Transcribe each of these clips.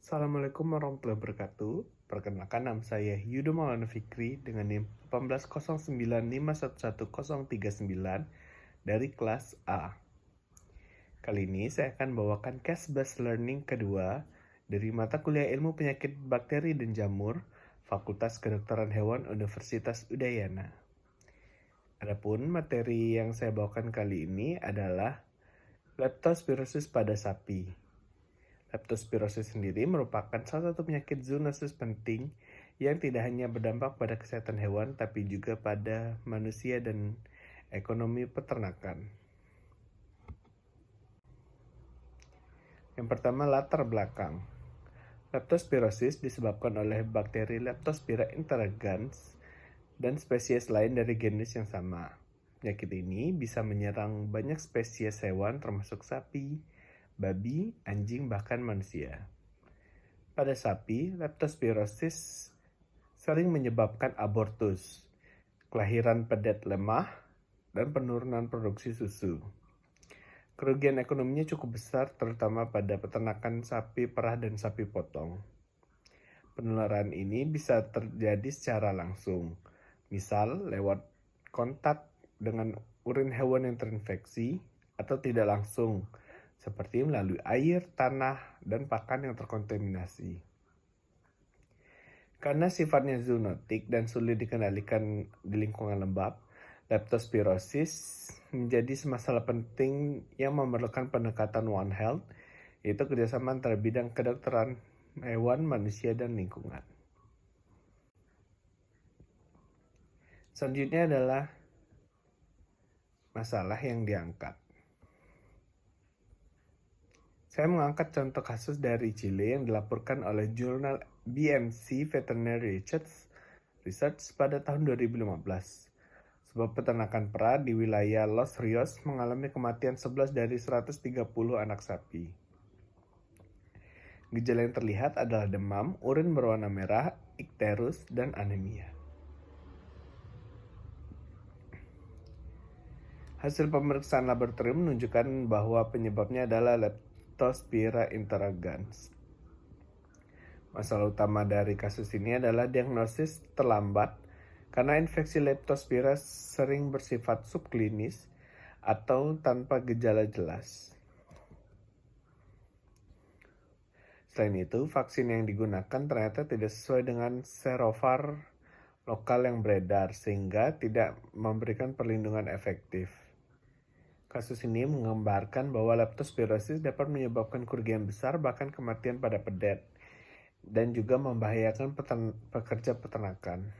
Assalamualaikum warahmatullahi wabarakatuh. Perkenalkan nama saya Yudo Maulana Fikri dengan NIM 1809511039 dari kelas A. Kali ini saya akan bawakan case based learning kedua dari mata kuliah Ilmu Penyakit Bakteri dan Jamur, Fakultas Kedokteran Hewan Universitas Udayana. Adapun materi yang saya bawakan kali ini adalah leptospirosis pada sapi. Leptospirosis sendiri merupakan salah satu penyakit zoonosis penting yang tidak hanya berdampak pada kesehatan hewan, tapi juga pada manusia dan ekonomi peternakan. Yang pertama, latar belakang. Leptospirosis disebabkan oleh bakteri Leptospira interrogans dan spesies lain dari genus yang sama. Penyakit ini bisa menyerang banyak spesies hewan termasuk sapi, babi, anjing, bahkan manusia. Pada sapi, leptospirosis sering menyebabkan abortus, kelahiran pedet lemah, dan penurunan produksi susu. Kerugian ekonominya cukup besar, terutama pada peternakan sapi perah dan sapi potong. Penularan ini bisa terjadi secara langsung, misal lewat kontak dengan urin hewan yang terinfeksi, atau tidak langsung, seperti melalui air, tanah, dan pakan yang terkontaminasi. Karena sifatnya zoonotik dan sulit dikendalikan di lingkungan lembab, leptospirosis menjadi masalah penting yang memerlukan pendekatan One Health, yaitu kerjasama antara bidang kedokteran hewan, manusia, dan lingkungan. Selanjutnya adalah masalah yang diangkat. Saya mengangkat contoh kasus dari Chile yang dilaporkan oleh jurnal BMC Veterinary Research pada tahun 2015. Sebuah peternakan perah di wilayah Los Rios mengalami kematian 11 dari 130 anak sapi. Gejala yang terlihat adalah demam, urin berwarna merah, ikterus, dan anemia. Hasil pemeriksaan laboratorium menunjukkan bahwa penyebabnya adalah Leptospira interrogans. Masalah utama dari kasus ini adalah diagnosis terlambat karena infeksi Leptospira sering bersifat subklinis atau tanpa gejala jelas. Selain itu, vaksin yang digunakan ternyata tidak sesuai dengan serovar lokal yang beredar, sehingga tidak memberikan perlindungan efektif. Kasus ini menggambarkan bahwa leptospirosis dapat menyebabkan kerugian besar, bahkan kematian pada pedet, dan juga membahayakan pekerja peternakan.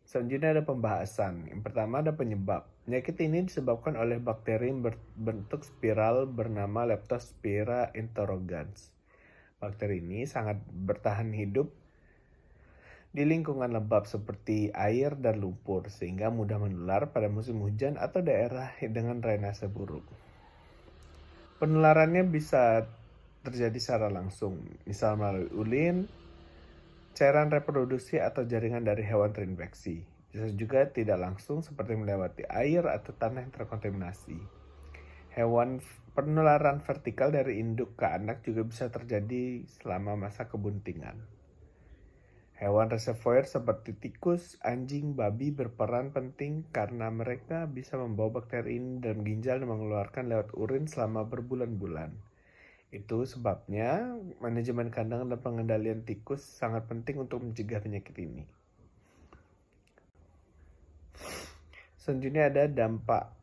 Selanjutnya ada pembahasan. Yang pertama ada penyebab. Penyakit ini disebabkan oleh bakteri berbentuk spiral bernama Leptospira interrogans. Bakteri ini sangat bertahan hidup di lingkungan lembab seperti air dan lumpur, sehingga mudah menular pada musim hujan atau daerah dengan drainase buruk. Penularannya bisa terjadi secara langsung, misal melalui ulin, cairan reproduksi, atau jaringan dari hewan terinfeksi. Bisa juga tidak langsung seperti melewati air atau tanah yang terkontaminasi. Penularan vertikal dari induk ke anak juga bisa terjadi selama masa kebuntingan. Hewan reservoir seperti tikus, anjing, babi berperan penting karena mereka bisa membawa bakteri ini dalam ginjal dan mengeluarkan lewat urin selama berbulan-bulan. Itu sebabnya manajemen kandang dan pengendalian tikus sangat penting untuk mencegah penyakit ini. Selanjutnya ada dampak.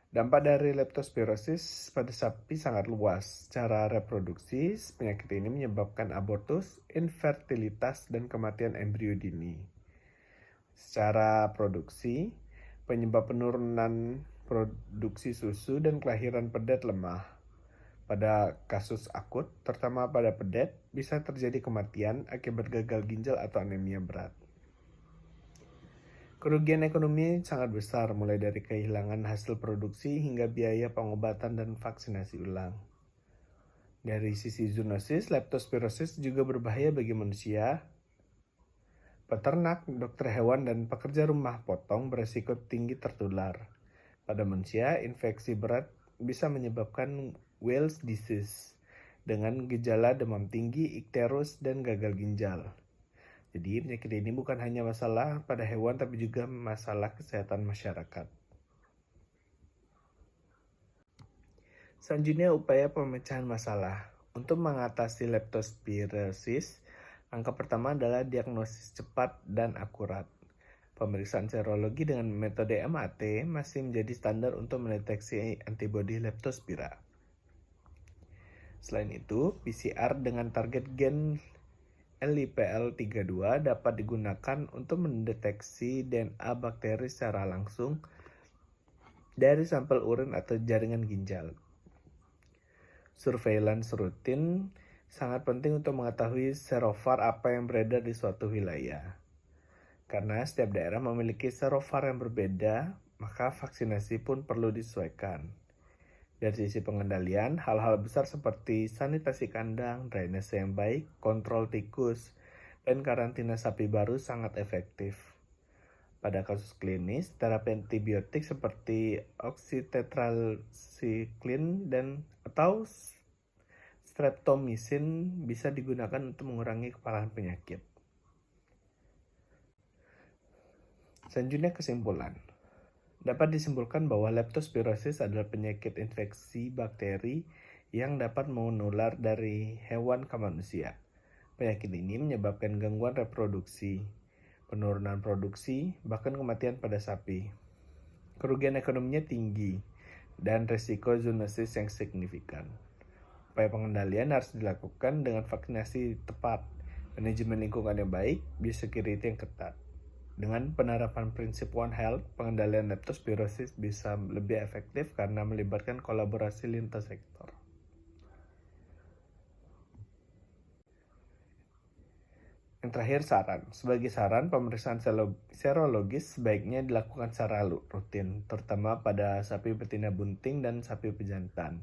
Dampak dari leptospirosis pada sapi sangat luas. Secara reproduksi, penyakit ini menyebabkan abortus, infertilitas, dan kematian embrio dini. Secara produksi, penyebab penurunan produksi susu dan kelahiran pedet lemah. Pada kasus akut, terutama pada pedet, bisa terjadi kematian akibat gagal ginjal atau anemia berat. Kerugian ekonomi sangat besar, mulai dari kehilangan hasil produksi hingga biaya pengobatan dan vaksinasi ulang. Dari sisi zoonosis, leptospirosis juga berbahaya bagi manusia. Peternak, dokter hewan, dan pekerja rumah potong beresiko tinggi tertular. Pada manusia, infeksi berat bisa menyebabkan Wales disease dengan gejala demam tinggi, ikterus, dan gagal ginjal. Jadi penyakit ini bukan hanya masalah pada hewan tapi juga masalah kesehatan masyarakat. Selanjutnya upaya pemecahan masalah. Untuk mengatasi leptospirosis, langkah pertama adalah diagnosis cepat dan akurat. Pemeriksaan serologi dengan metode MAT masih menjadi standar untuk mendeteksi antibodi leptospira. Selain itu, PCR dengan target gen LIPL32 dapat digunakan untuk mendeteksi DNA bakteri secara langsung dari sampel urin atau jaringan ginjal. Surveillance rutin sangat penting untuk mengetahui serovar apa yang beredar di suatu wilayah. Karena setiap daerah memiliki serovar yang berbeda, maka vaksinasi pun perlu disesuaikan. Dari sisi pengendalian, hal-hal besar seperti sanitasi kandang, drainase yang baik, kontrol tikus, dan karantina sapi baru sangat efektif. Pada kasus klinis, terapi antibiotik seperti oxytetracycline atau streptomycin bisa digunakan untuk mengurangi keparahan penyakit. Selanjutnya kesimpulan. Dapat disimpulkan bahwa leptospirosis adalah penyakit infeksi bakteri yang dapat menular dari hewan ke manusia. Penyakit ini menyebabkan gangguan reproduksi, penurunan produksi, bahkan kematian pada sapi. Kerugian ekonominya tinggi dan resiko zoonosis yang signifikan. Upaya pengendalian harus dilakukan dengan vaksinasi tepat, manajemen lingkungan yang baik, biosecurity yang ketat. Dengan penerapan prinsip One Health, pengendalian leptospirosis bisa lebih efektif karena melibatkan kolaborasi lintas sektor. Yang terakhir saran. Sebagai saran, pemeriksaan serologis sebaiknya dilakukan secara rutin, terutama pada sapi betina bunting dan sapi pejantan.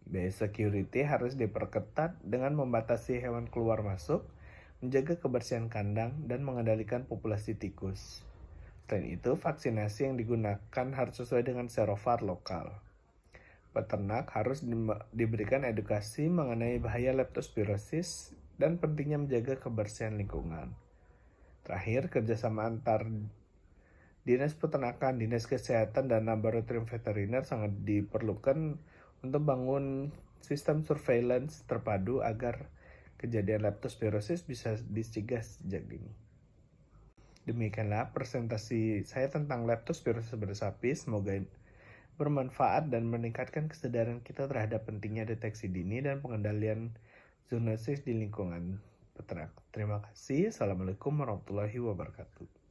Biosecurity harus diperketat dengan membatasi hewan keluar masuk, menjaga kebersihan kandang, dan mengendalikan populasi tikus. Selain itu, vaksinasi yang digunakan harus sesuai dengan serovar lokal. Peternak harus diberikan edukasi mengenai bahaya leptospirosis dan pentingnya menjaga kebersihan lingkungan. Terakhir, kerjasama antar Dinas Peternakan, Dinas Kesehatan, dan Laboratorium Veteriner sangat diperlukan untuk bangun sistem surveillance terpadu agar kejadian leptospirosis bisa dicegah sejak dini. Demikianlah presentasi saya tentang leptospirosis pada sapi. Semoga bermanfaat dan meningkatkan kesadaran kita terhadap pentingnya deteksi dini dan pengendalian zoonosis di lingkungan peternak. Terima kasih. Assalamualaikum warahmatullahi wabarakatuh.